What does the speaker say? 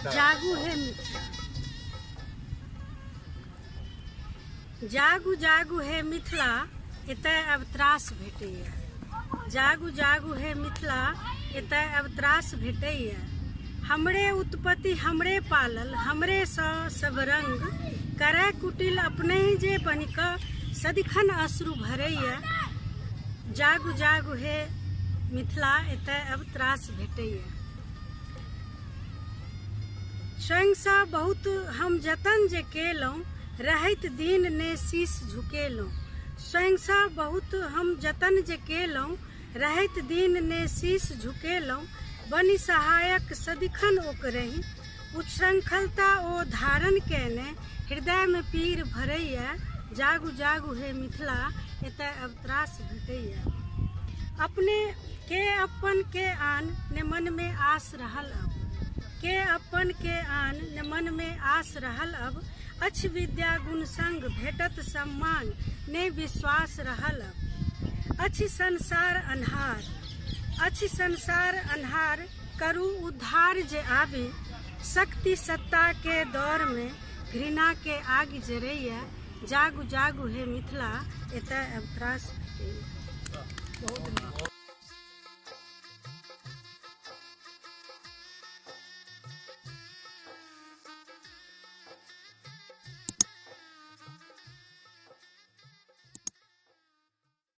जागू हे मिथिला, जागू जागू हे मिथिला, एतय अब त्रास भेटैया। जागू जागू हे मिथिला, एतय अब त्रास भेटैया। हमरे उत्पत्ति हमरे पालल, हमरे सब रंग, करय कुटिल अपने ही जे बनिक, सदिखन अश्रु भरैया। जागू जागू हे मिथिला, एतय अब त्रास भेटैया। स्वयं सँ बहुत हम जतन जे केलहुँ, रहैत दिन ने शीश झुकेलहुँ। स्वयं सँ बहुत हम जतन जे केलहुँ, रहैत दिन ने शीश झुकेलहुँ। बनि सहायक सदिखन ओकरहि, उच्छृंखलता ओ धारण केने, हृदय में पीर भरैया। जागू जागू हे मिथिला, एतय अब त्रास भेटैया। अपने के अपन के आन ने मन में आस रहल अब, के अपन के आन ने मन में आस रहल अब। अच्छ विद्या गुण संग भेटत सम्मान, ने विश्वास रहल अब। अच्छ संसार अन्हार, अच्छ संसार अन्हार, करू उद्धार जे आवे। शक्ति सत्ता के दौर में, घृणा के आग जरैया। जागू जागू हे मिथिला, एतय अब त्रास भेटैया। बहुत